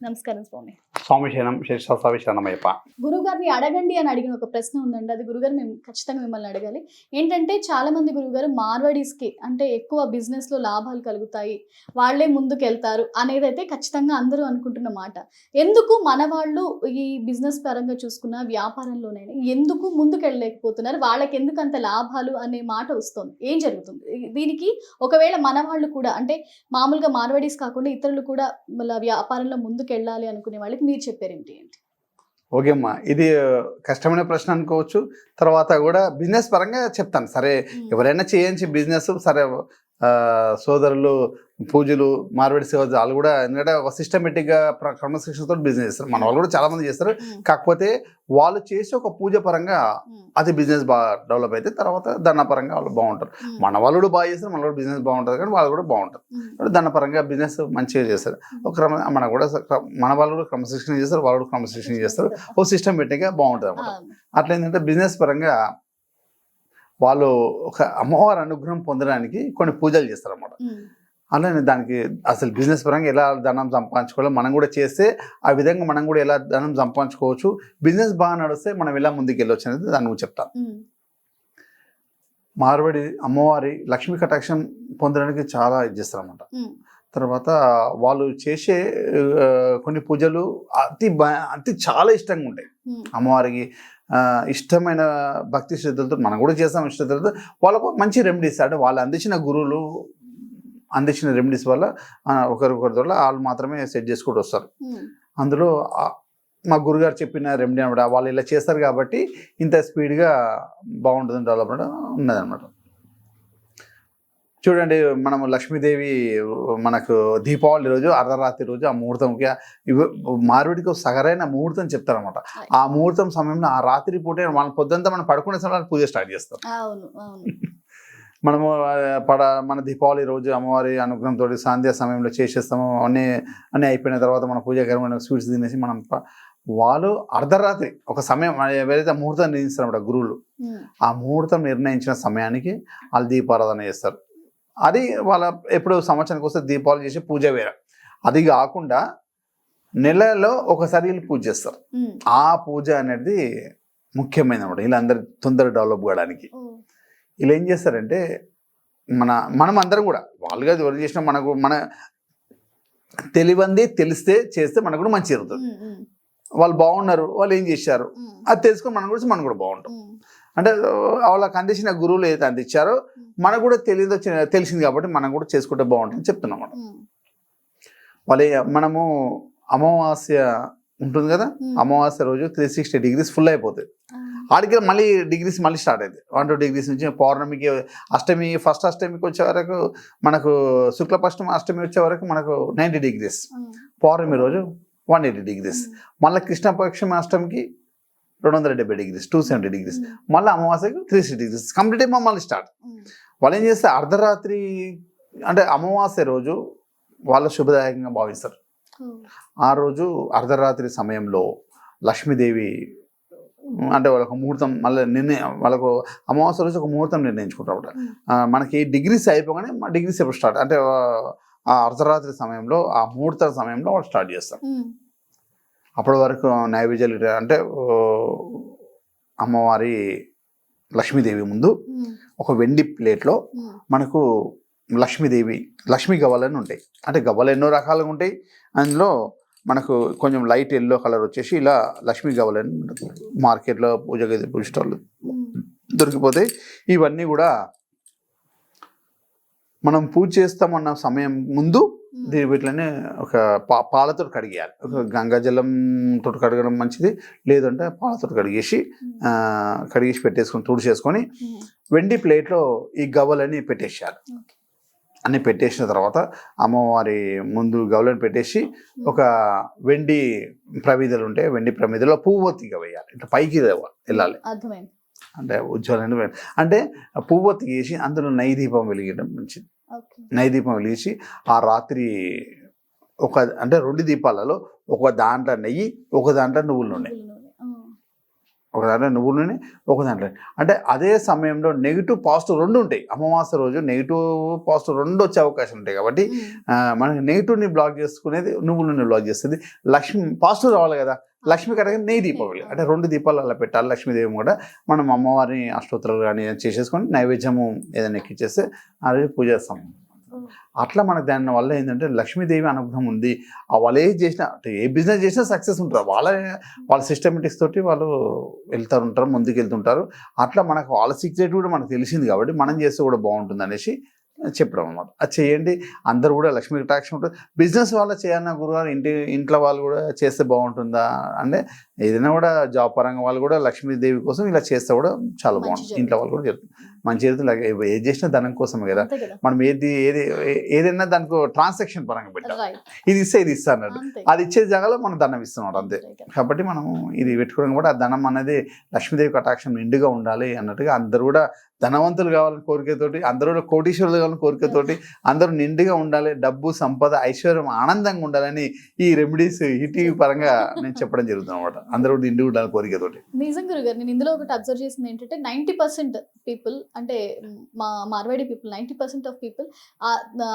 నమస్కారం స్వామి. స్వామి శరణం శేషాసావి శరణమయ్యప్ప. గురుగారిని అడగండి అని అడిగిన ఒక ప్రశ్న ఉందండి. అది గురుగారు మేము ఖచ్చితంగా మిమ్మల్ని అడగాలి. ఏంటంటే చాలా మంది గురుగారు మార్వాడీస్‌కి అంటే ఎక్కువ బిజినెస్‌లో లాభాలు కలుగుతాయి, వాళ్ళే ముందుకెళ్తారు అనేదైతే ఖచ్చితంగా అందరూ అనుకుంటున్న మాట. ఎందుకు మన వాళ్ళు ఈ బిజినెస్ పరంగా చూసుకున్న వ్యాపారంలోనైనా ఎందుకు ముందుకెళ్ళలేకపోతున్నారు? వాళ్ళకెందుకు అంత లాభాలు అనే మాట వస్తోంది. ఏం జరుగుతుంది? దీనికి ఒకవేళ మన వాళ్ళు కూడా అంటే మామూలుగా మార్వాడీస్ కాకుండా ఇతరులు కూడా వ్యాపారంలో ముందుకెళ్ళాలి అనుకునే వాళ్ళకి మీరు చెప్పారేంటి? ఓకే అమ్మా, ఇది కష్టమైన ప్రశ్న అనుకోవచ్చు. తర్వాత కూడా బిజినెస్ పరంగా చెప్తాను. సరే, ఎవరైనా చేయించి బిజినెస్ సరే, సోదరులు పూజలు మార్వాడి సోదరులు వాళ్ళు కూడా ఎందుకంటే ఒక సిస్టమేటిక్గా క్రమశిక్షణతో బిజినెస్ చేస్తారు. మన వాళ్ళు కూడా చాలా మంది చేస్తారు. కాకపోతే వాళ్ళు చేసే ఒక పూజ పరంగా అది బిజినెస్ బాగా డెవలప్ అయితే తర్వాత దండ పరంగా వాళ్ళు బాగుంటారు. మన వాళ్ళు కూడా బాగా చేస్తారు, మన వాళ్ళు బిజినెస్ బాగుంటుంది, కానీ వాళ్ళు కూడా బాగుంటారు. దండ పరంగా బిజినెస్ మంచిగా చేస్తారు. ఒక మన కూడా మన వాళ్ళు కూడా క్రమశిక్షణ చేస్తారు, వాళ్ళు కూడా క్రమశిక్షణ చేస్తారు. ఒక సిస్టమేటిక్గా బాగుంటుంది అన్నమాట. అట్లా ఏంటంటే బిజినెస్ పరంగా వాళ్ళు ఒక అమ్మవారి అనుగ్రహం పొందడానికి కొన్ని పూజలు చేస్తారు అన్నమాట. అలానే దానికి అసలు బిజినెస్ పరంగా ఎలా ధనం సంపాదించుకోవాలో మనం కూడా చేస్తే ఆ విధంగా మనం కూడా ఎలా ధనం సంపాదించుకోవచ్చు, బిజినెస్ బాగా నడిస్తే మనం ఎలా ముందుకు వెళ్ళొచ్చు అనేది దాన్ని నువ్వు చెప్తాను. మార్వాడి అమ్మవారి లక్ష్మీ కటాక్షం పొందడానికి చాలా ఇది చేస్తారన్నమాట. తర్వాత వాళ్ళు చేసే కొన్ని పూజలు అతి చాలా ఇష్టంగా ఉంటాయి అమ్మవారికి. ఇష్టమైన భక్తి శ్రద్ధలతో మనం కూడా చేస్తాం. శ్రద్ధలతో వాళ్ళకు మంచి రెమెడీస్ అంటే వాళ్ళు అందించిన గురువులు అందించిన రెమెడీస్ వల్ల ఒకరికొకరి వల్ల వాళ్ళు మాత్రమే సెట్ చేసుకుంటూ వస్తారు. అందులో మా గురుగారు చెప్పిన రెమెడీ అనమాట. వాళ్ళు ఇలా చేస్తారు కాబట్టి ఇంత స్పీడ్గా బాగుంటుంది, డెవలప్మెంట్ ఉన్నదన్నమాట. చూడండి, మనము లక్ష్మీదేవి మనకు దీపావళి రోజు అర్ధరాత్రి రోజు ఆ ముహూర్తంకి మార్వాడికి సగరైన ముహూర్తం చెప్తారనమాట. ఆ ముహూర్తం సమయంలో ఆ రాత్రి పూటే మన పొద్దుంతా మనం పడుకునే సమయంలో పూజ స్టార్ట్ చేస్తాం. మనము మన దీపావళి రోజు అమ్మవారి అనుగ్రహంతో సంధ్యా సమయంలో చేసేస్తాము. అన్నీ అయిపోయిన తర్వాత మన పూజాకరమైన స్వీట్స్ తినేసి మనం వాళ్ళు అర్ధరాత్రి ఒక సమయం ఏదైతే ముహూర్తం నిర్ణయిస్తారన్నమాట గురువులు, ఆ ముహూర్తం నిర్ణయించిన సమయానికి వాళ్ళు దీపారాధన చేస్తారు. అది వాళ్ళ ఎప్పుడు సంవత్సరానికి వస్తే దీపావళి చేసే పూజ వేరే. అది కాకుండా నెలలో ఒకసారి వీళ్ళు పూజ చేస్తారు. ఆ పూజ అనేది ముఖ్యమైనది అన్నమాట. వీళ్ళందరూ తొందరగా డెవలప్ కావడానికి వీళ్ళు ఏం చేస్తారంటే మనం అందరం కూడా వాళ్ళుగా ఎవరు చేసినా మన తెలివంది తెలిస్తే చేస్తే మనకు కూడా మంచి జరుగుతుంది. వాళ్ళు బాగున్నారు, వాళ్ళు ఏం చేశారు అది తెలుసుకొని మనం కూడా మనం కూడా బాగుంటాం. అంటే వాళ్ళకి అందించిన గురువులు ఏదైతే అందించారో మనకు కూడా తెలిసింది కాబట్టి మనం కూడా చేసుకుంటే బాగుంటుంది చెప్తున్నాం. వాళ్ళు మనము అమావాస్య ఉంటుంది కదా, అమావాస్య రోజు 360 degrees ఫుల్ అయిపోతుంది. ఆడికి మళ్ళీ డిగ్రీస్ మళ్ళీ స్టార్ట్ అయింది. 1-2 degrees నుంచి పౌర్ణమికి అష్టమి ఫస్ట్ అష్టమికి వచ్చే వరకు మనకు శుక్లపక్షం అష్టమి వచ్చే వరకు మనకు 90 degrees, పౌర్ణమి రోజు 180 degrees, మళ్ళీ కృష్ణపక్షం అష్టమికి 270 degrees, 270 degrees, మళ్ళీ అమావాస్యకి 360 degrees కంప్లీట్ అయిపో మళ్ళీ స్టార్ట్. వాళ్ళు ఏం చేస్తే అర్ధరాత్రి అంటే అమావాస్య రోజు వాళ్ళ శుభదాయకంగా భావిస్తారు. ఆ రోజు అర్ధరాత్రి సమయంలో లక్ష్మీదేవి అంటే వాళ్ళకు ముహూర్తం మళ్ళీ వాళ్ళకు అమావాస్య రోజు ఒక ముహూర్తం నిర్ణయించుకుంటారు. మనకి డిగ్రీస్ అయిపోగానే డిగ్రీస్ ఎప్పుడు స్టార్ట్ అంటే ఆ అర్ధరాత్రి సమయంలో ఆ ముహూర్త సమయంలో వాళ్ళు స్టార్ట్ చేస్తారు. అప్పటి వరకు నైవేద్యాలు అంటే అమ్మవారి లక్ష్మీదేవి ముందు ఒక వెండి ప్లేట్లో మనకు లక్ష్మీ గవ్వలని ఉంటాయి. అంటే గవ్వలు ఎన్నో రకాలుగా ఉంటాయి. అందులో మనకు కొంచెం లైట్ ఎల్లో కలర్ వచ్చేసి ఇలా లక్ష్మీ గవ్వలని మార్కెట్లో పూజ గది పూజ స్టాల్లో దొరికిపోతాయి. ఇవన్నీ కూడా మనం పూజ చేస్తామన్న సమయం ముందు వీటిని ఒక పాలతో కడిగేయాలి. ఒక గంగాజలంతో కడగడం మంచిది, లేదంటే పాలతో కడిగేసి పెట్టేసుకొని తుడిచేసుకొని వెండి ప్లేట్లో ఈ గవ్వలని పెట్టేసేయాలి. అన్ని పెట్టేసిన తర్వాత అమ్మవారి ముందు గవ్వలను పెట్టేసి ఒక వెండి ప్రమిదలు ఉంటే వెండి ప్రమిదలో పువ్వొత్తిగా వేయాలి. ఇట్లా పైకి వెళ్ళాలి. అంటే ఉజ్వలమైన అంటే పువ్వొత్తి వేసి అందులో నైదీపం వెలిగడం మంచిది. నైదీపం వెలిగించి ఆ రాత్రి అంటే 2 దీపాలలో ఒక దాంట్లో నెయ్యి, ఒక దాంట్లో నువ్వుల నూనె ఒక దాంట్లో నువ్వుల నూనె, ఒక దాంట్లో అంటే అదే సమయంలో నెగిటివ్ పాజిటివ్ రెండు ఉంటాయి. అమావాస్య రోజు నెగిటివ్ పాజిటివ్ రెండు వచ్చే అవకాశం ఉంటాయి కాబట్టి మనకి నెగిటివ్ని బ్లాక్ చేసుకునేది నువ్వుల నూనె బ్లాక్ చేస్తుంది. లక్ష్మి పాజిటివ్ రావాలి కదా, లక్ష్మి కడగ నెయ్యి దీపావళి అంటే 2 దీపాలు అలా పెట్టాలి. లక్ష్మీదేవి కూడా మనం అమ్మవారిని అష్టోత్తరాలు కానీ చేసేసుకొని నైవేద్యము ఏదైనా ఎక్కిచ్చేస్తే అది పూజ చేస్తాం. అట్లా మనకు దాని వల్ల ఏంటంటే లక్ష్మీదేవి అనుగ్రహం ఉంది. వాళ్ళు ఏది చేసినా అంటే ఏ బిజినెస్ చేసినా సక్సెస్ ఉంటారు. వాళ్ళ సిస్టమేటిక్స్ తోటి వాళ్ళు ఉంటారు, ముందుకు వెళ్తుంటారు. అట్లా మనకు వాళ్ళ సీక్రెట్ కూడా మనకు తెలిసింది కాబట్టి మనం చేస్తే కూడా బాగుంటుంది అనేసి చెప్పడం అనమాట. అది చేయండి, అందరూ కూడా లక్ష్మీ కటాక్షం ఉంటుంది. బిజినెస్ వాళ్ళ చేయాలన్న గురుగారు ఇంట్లో వాళ్ళు కూడా చేస్తే బాగుంటుందా అంటే ఏదైనా కూడా జాబ్ పరంగా వాళ్ళు కూడా లక్ష్మీదేవి కోసం ఇలా చేస్తే కూడా చాలా బాగుంటుంది. ఇంట్లో వాళ్ళు కూడా చెప్తుంది మంచి జరుగుతుంది. ఏది చేసినా ధనం కోసమే కదా. మనం ఏదైనా దానికి ట్రాన్సాక్షన్ పరంగా పెట్టాలి. ఇది ఇస్తే ఇది ఇస్తా అన్నట్టు, అది ఇచ్చే జాగాలో మనం ధనం ఇస్తున్నాం అంతే. కాబట్టి మనం ఇది పెట్టుకోవడం కూడా ఆ ధనం అనేది లక్ష్మీదేవి కటాక్షం నిండుగా ఉండాలి అన్నట్టుగా అందరూ కూడా ధనవంతులు కావాలని కోరికతోటి, అందరూ కూడా కోటీశ్వరులు కావాలని కోరికతోటి, అందరూ నిండుగా ఉండాలి, డబ్బు సంపద ఐశ్వర్యం ఆనందంగా ఉండాలని ఈ రెమెడీస్ టీవీ పరంగా నేను చెప్పడం జరుగుతుంది అనమాట. అందరూ కూడా నిండుగా ఉండాలని కోరికతోటి. నిజం గురుగారు, నేను ఇందులో ఒకటి అబ్జర్వ్ చేసింది ఏంటంటే 90% పీపుల్ అంటే మా మార్వాడి పీపుల్ 90% ఆఫ్ పీపుల్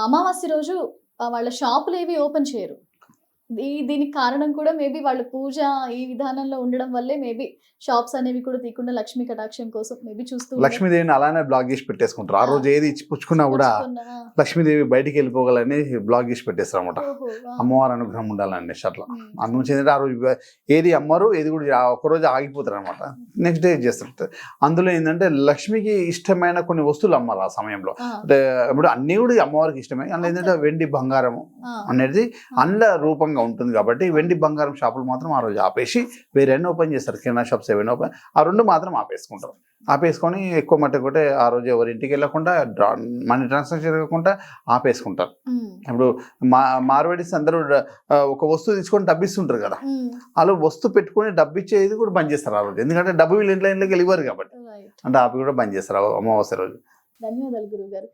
అమావాస్య రోజు వాళ్ళ షాపులు ఏవి ఓపెన్ చేయరు. దీనికి కారణం కూడా మేబీ వాళ్ళ పూజ ఈ విధానంలో ఉండడం వల్లే మేబీ షాప్స్ అనేవి కూడా తీయకుండా లక్ష్మీ కటాక్షం కోసం మేబీ చూస్తూ లక్ష్మీదేవిని అలానే బ్లాక్ చేసి పెట్టేసుకుంటారు. ఆ రోజు ఏది ఇచ్చి పుచ్చుకున్నా కూడా లక్ష్మీదేవి బయటికి వెళ్ళిపోగలని బ్లాక్ చేసి పెట్టేస్తారు అనమాట. అమ్మవారి అనుగ్రహం ఉండాలని అట్లా అందులోంచి ఏంటంటే ఆ రోజు ఏది అమ్మరు ఏది కూడా ఒకరోజు ఆగిపోతారు అనమాట. నెక్స్ట్ డే చేస్తారు. అందులో ఏంటంటే లక్ష్మికి ఇష్టమైన కొన్ని వస్తువులు అమ్మాలి ఆ సమయంలో. అంటే ఇప్పుడు అన్ని కూడా అమ్మవారికి ఇష్టమే. అందులో ఏంటంటే వెండి బంగారం అనేది అందులో రూపంగా ఉంటుంది కాబట్టి వెండి బంగారం షాపులు మాత్రం ఆ రోజు ఆపేసి వేరేనా ఓపెన్ చేస్తారు. కిరాణా షాప్స్ ఏవైనా ఓపెన్, ఆ 2 మాత్రం ఆపేసుకుంటారు. ఆపేసుకొని ఎక్కువ మట్టి కూడా ఆ రోజు ఎవరి ఇంటికి వెళ్ళకుండా మనీ ట్రాన్సాక్షన్ జరగకుండా ఆపేసుకుంటారు. ఇప్పుడు మార్వాడీస్ అందరూ ఒక వస్తువు తీసుకొని డబ్బిస్తుంటారు కదా, వాళ్ళు వస్తువు పెట్టుకొని డబ్బు ఇచ్చేది కూడా బంద్ చేస్తారు ఆ రోజు. ఎందుకంటే డబ్బు వీళ్ళు ఇంట్లోకి వెళ్ళివారు కాబట్టి అంటే ఆపి కూడా బంద్ చేస్తారు అమావాస్య రోజు. ధన్యవాదాలు గురువు గారు.